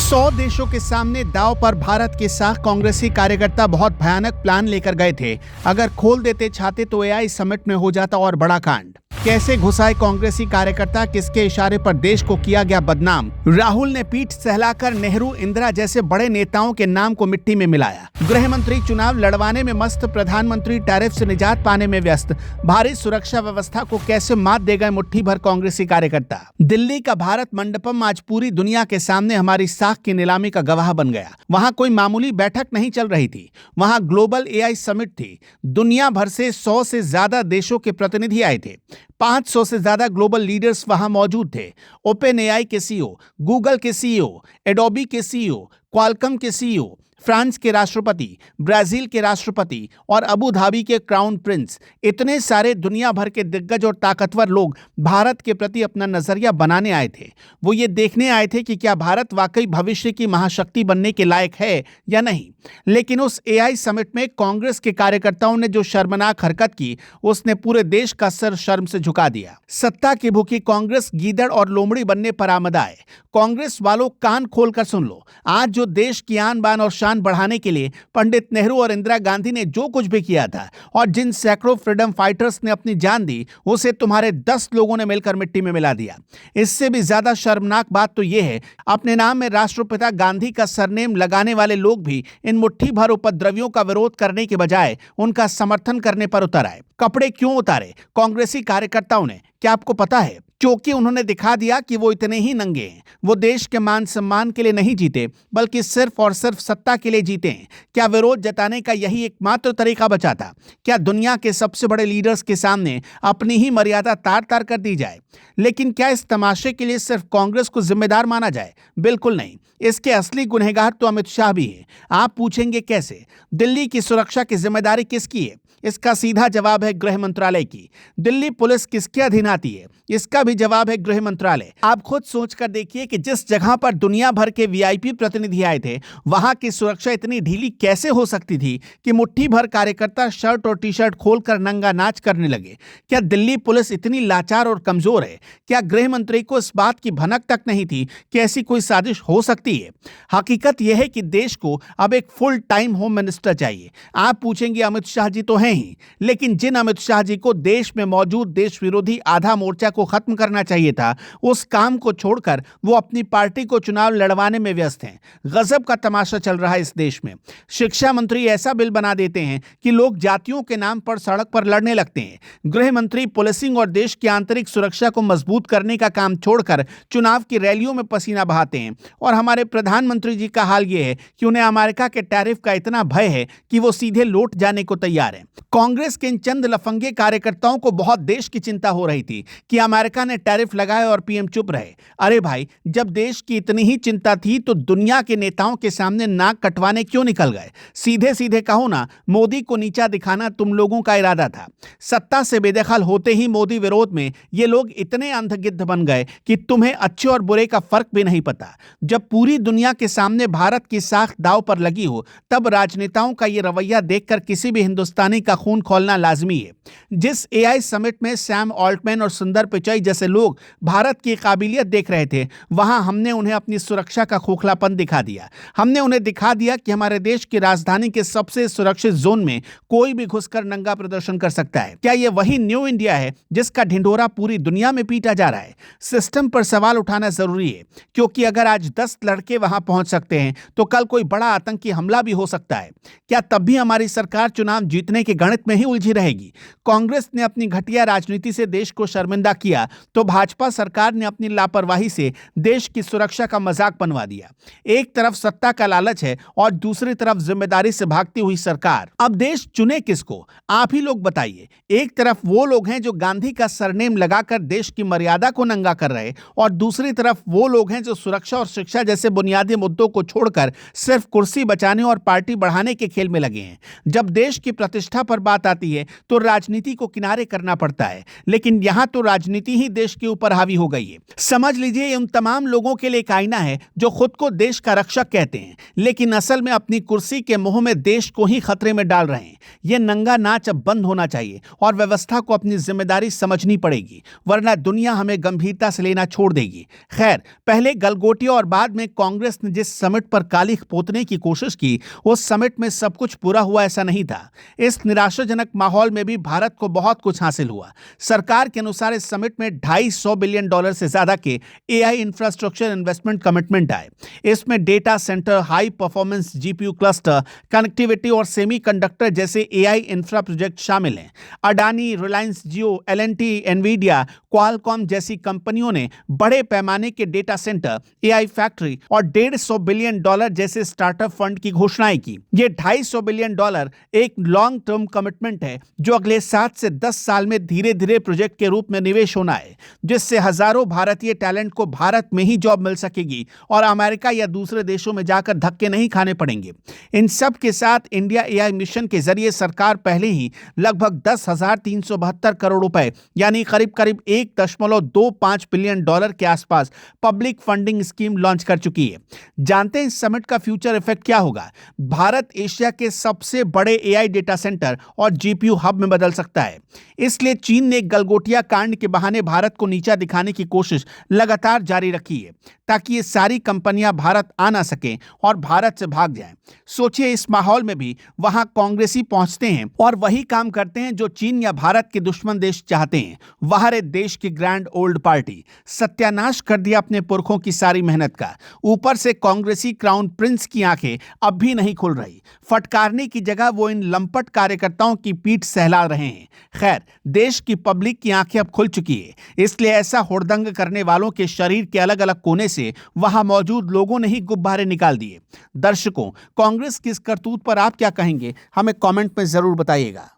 100 देशों के सामने दांव पर भारत के साथ कांग्रेसी कार्यकर्ता बहुत भयानक प्लान लेकर गए थे। अगर खोल देते छाते तो एआई समिट में हो जाता और बड़ा कांड। कैसे घुसाए कांग्रेसी कार्यकर्ता, किसके इशारे पर देश को किया गया बदनाम। राहुल ने पीठ सहलाकर नेहरू, इंदिरा जैसे बड़े नेताओं के नाम को मिट्टी में मिलाया। गृह मंत्री चुनाव लड़वाने में मस्त, प्रधानमंत्री टैरिफ से निजात पाने में व्यस्त। भारी सुरक्षा व्यवस्था को कैसे मात दे गए मुट्ठी भर कांग्रेसी कार्यकर्ता। दिल्ली का भारत मंडपम आज पूरी दुनिया के सामने हमारी साख की नीलामी का गवाह बन गया। वहां कोई मामूली बैठक नहीं चल रही थी, वहां ग्लोबल एआई समिट थी। दुनिया भर से 100 से ज्यादा देशों के प्रतिनिधि आए थे। 500 से ज्यादा ग्लोबल लीडर्स वहां मौजूद थे। ओपन एआई के सीईओ, गूगल के सीईओ, एडोबी के सीईओ, क्वालकॉम के सीईओ, फ्रांस के राष्ट्रपति, ब्राजील के राष्ट्रपति और अबू धाबी के क्राउन प्रिंस, इतने सारे दुनिया भर के दिग्गज और ताकतवर लोग भारत के प्रति अपना नजरिया बनाने आए थे। वो ये देखने आए थे कि क्या भारत वाकई भविष्य की महाशक्ति बनने के लायक है या नहीं। लेकिन उस एआई समिट में कांग्रेस के कार्यकर्ताओं ने जो शर्मनाक हरकत की, उसने पूरे देश का सर शर्म से झुका दिया। सत्ता की भूखी कांग्रेस गीदड़ और लोमड़ी बनने पर आमद आए। कांग्रेस वालों, कान खोलकर सुन लो। आज जो देश की आन बान और शान बढ़ाने के लिए पंडित नेहरू और इंदिरा गांधी ने जो कुछ भी किया था और जिन सैकड़ों फ्रीडम फाइटर्स ने अपनी जान दी, उसे तुम्हारे 10 लोगों ने मिलकर मिट्टी में मिला दिया। इससे भी ज्यादा शर्मनाक बात तो यह है, अपने नाम में राष्ट्रपिता गांधी का सरनेम लगाने वाले लोग भी इन मुट्ठी भर उपद्रवियों का विरोध करने के बजाय उनका समर्थन करने पर उतर आए। कपड़े क्यों उतारे कांग्रेसी कार्यकर्ताओं ने, क्या आपको पता है? क्योंकि उन्होंने दिखा दिया कि वो इतने ही नंगे हैं। वो देश के मान सम्मान के लिए नहीं जीते, बल्कि सिर्फ और सिर्फ सत्ता के लिए जीते हैं। क्या विरोध जताने का यही एकमात्र तरीका बचा था? क्या दुनिया के सबसे बड़े लीडर्स के सामने अपनी ही मर्यादा तार तार कर दी जाए? लेकिन क्या इस तमाशे के लिए सिर्फ कांग्रेस को जिम्मेदार माना जाए? बिल्कुल नहीं। इसके असली गुनहगार तो अमित शाह भी है। आप पूछेंगे कैसे? दिल्ली की सुरक्षा की जिम्मेदारी किसकी है? इसका सीधा जवाब है गृह मंत्रालय की। दिल्ली पुलिस किसके अधीन आती है? इसका भी जवाब है गृह मंत्रालय। आप खुद सोचकर देखिए कि जिस जगह पर दुनिया भर के वीआईपी प्रतिनिधि आए थे, वहां की सुरक्षा इतनी ढीली कैसे हो सकती थी कि मुट्ठी भर कार्यकर्ता शर्ट और टी शर्ट खोलकर नंगा नाच करने लगे? क्या दिल्ली पुलिस इतनी लाचार और कमजोर है? क्या गृह मंत्री को इस बात की भनक तक नहीं थी कि ऐसी कोई साजिश हो सकती है? हकीकत यह है कि देश को अब एक फुल टाइम होम मिनिस्टर चाहिए। आप पूछेंगे अमित शाह जी तो हैं ही, लेकिन जिन अमित शाह जी को देश में मौजूद देश विरोधी आधा मोर्चा को खत्म करना चाहिए था, उस काम को छोड़कर वो अपनी पार्टी को चुनाव लड़वाने में व्यस्त हैं। गजब का तमाशा चल रहा है इस देश में। शिक्षा मंत्री ऐसा बिल बना देते हैं कि लोग जातियों के नाम पर सड़क पर लड़ने लगते हैं। गृह मंत्री पुलिसिंग और देश की आंतरिक सुरक्षा को मजबूत करने का काम छोड़कर चुनाव की रैलियों में पसीना बहाते हैं। और हमारे प्रधानमंत्री जी का हाल यह है कि उन्हें अमेरिका के टैरिफ का इतना भय है कि वो सीधे लौट जाने को तैयार हैं। कांग्रेस के इन चंद लफंगे कार्यकर्ताओं को बहुत देश की चिंता हो रही थी कि अमेरिका ने टैरिफ लगाए और पीएम चुप रहे। अरे भाई, जब देश की इतनी ही चिंता थी तो दुनिया के नेताओं के सामने नाक कटवाने क्यों निकल गए? सीधे सीधे कहो ना, मोदी को नीचा दिखाना तुम लोगों का इरादा था। सत्ता से बेदखल होते ही मोदी विरोध में ये लोग इतने अंधगिद्ध बन गए कि तुम्हें अच्छे और बुरे का फर्क भी नहीं पता। जब पूरी दुनिया के सामने भारत की साख दांव पर लगी हो, तब राजनेताओं का ये रवैया देखकर किसी भी हिंदुस्तानी का खून खोलना लाजमी है। जिस एआई समिट में सैम ऑल्टमैन और सुंदर पिचाई जैसे लोग भारत की काबिलियत देख रहे थे, वहां हमने उन्हें अपनी सुरक्षा का खोखलापन दिखा दिया। हमने उन्हें दिखा दिया कि हमारे देश की राजधानी के सबसे सुरक्षित जोन में कोई भी घुसकर नंगा प्रदर्शन कर सकता है। क्या यह वही न्यू इंडिया है जिसका ढिंढोरा पूरी दुनिया में पीटा जा रहा है? सिस्टम पर सवाल उठाना जरूरी है, क्योंकि अगर आज 10 लड़के वहां पहुंच सकते हैं तो कल कोई बड़ा आतंकी हमला भी हो सकता है। क्या तब भी हमारी सरकार चुनाव जीतने के गणित में ही उलझी रहेगी? कांग्रेस ने अपनी घटिया राजनीति से देश को शर्मिंदा किया तो भाजपा सरकार ने अपनी लापरवाही से देश की सुरक्षा का मजाक बनवा दिया। एक तरफ सत्ता का लालच है और दूसरी तरफ जिम्मेदारी से भागती हुई सरकार। अब देश चुने किसको? आप ही लोग बताइए। एक तरफ वो लोग हैं जो गांधी का सरनेम लगाकर देश की मर्यादा को नंगा कर रहे, और दूसरी तरफ वो लोग हैं जो सुरक्षा और शिक्षा जैसे बुनियादी मुद्दों को छोड़कर सिर्फ कुर्सी बचाने और पार्टी बढ़ाने के खेल में लगे हैं। जब देश की प्रतिष्ठा पर बात आती है तो राजनीति को किनारे करना पड़ता है, लेकिन यहां तो राजनीति ही ही देश के ऊपर हावी हो गई है। समझ लीजिए ये उन तमाम लोगों के लिए एक आईना है जो खुद को देश का रक्षक कहते हैं, लेकिन असल में अपनी कुर्सी के मोह में देश को ही खतरे में डाल रहे हैं। यह नंगा नाच अब बंद होना चाहिए और व्यवस्था को अपनी जिम्मेदारी समझनी पड़ेगी, वरना दुनिया हमें गंभीरता से लेना छोड़ देगी। खैर, पहले गलगोटिया और बाद में कांग्रेस ने जिस समिट पर कालिख पोतने की कोशिश की, उस समिट में सब कुछ पूरा हुआ ऐसा नहीं था। इस निराशाजनक माहौल में भी भारत को बहुत कुछ हासिल हुआ। सरकार के अनुसार इस समिट में $250 बिलियन से ज्यादा के एआई इंफ्रास्ट्रक्चर इन्वेस्टमेंट कमिटमेंट आए। इसमें data centre, high performance GPU cluster, connectivity और सेमीकंडक्टर जैसे एआई इंफ्रा प्रोजेक्ट शामिल हैं। अडानी, रिलायंस जियो, एलएनटी, एनवीडिया, क्वालकॉम जैसी कंपनियों ने बड़े पैमाने के डेटा सेंटर, एआई फैक्ट्री और $150 बिलियन जैसे स्टार्टअप फंड की घोषणाएं की। ये $250 बिलियन एक लॉन्ग टर्म कमिटमेंट है जो अगले 7 से 10 साल में धीरे धीरे प्रोजेक्ट के रूप में निवेश होना है, जिससे हजारों भारतीय टैलेंट को भारत में ही जॉब मिल सकेगी और अमेरिका या दूसरे देशों में जाकर धक्के नहीं खाने पड़ेंगे। इन सब के साथ इंडिया एआई मिशन के जरिए सरकार पहले ही लगभग 10,372 करोड़ रुपए यानी करीब करीब $1.25 बिलियन के आसपास पब्लिक फंडिंग स्कीम लॉन्च कर चुकी है। जानते हैं इस समिट का फ्यूचर इफेक्ट क्या होगा? भारत एशिया के सबसे बड़े एआई डेटा सेंटर और जीपीयू हब में बदल सकता है। इसलिए चीन ने गलगोटिया कांड के बहाने भारत को नीचा दिखाने की कोशिश लगातार जारी रखी है, ताकि ये सारी कंपनियां भारत आ ना सकें और भारत से भाग जाएं। सोचिए, इस माहौल में भी वहां कांग्रेसी पहुंचते हैं और वही काम करते हैं जो चीन या भारत के दुश्मन देश चाहते हैं। वहां रे देश की ग्रैंड ओल्ड पार्टी सत्यानाश कर दिया अपने पुरखों की सारी मेहनत का। ऊपर से कांग्रेसी क्राउन प्रिंस की आंखें अब भी नहीं खुल रही। फटकारने की जगह वो इन लंपट कार्यकर्ताओं की पीठ सहला रहे हैं। खैर, देश की पब्लिक की आंखें अब खुल चुकी है, इसलिए ऐसा हुड़दंग करने वालों के शरीर के अलग अलग कोने से वहां मौजूद लोगों ने ही गुब्बारे निकाल दिए। दर्शकों, कांग्रेस की इस करतूत पर आप क्या कहेंगे? हमें कमेंट में जरूर बताइएगा।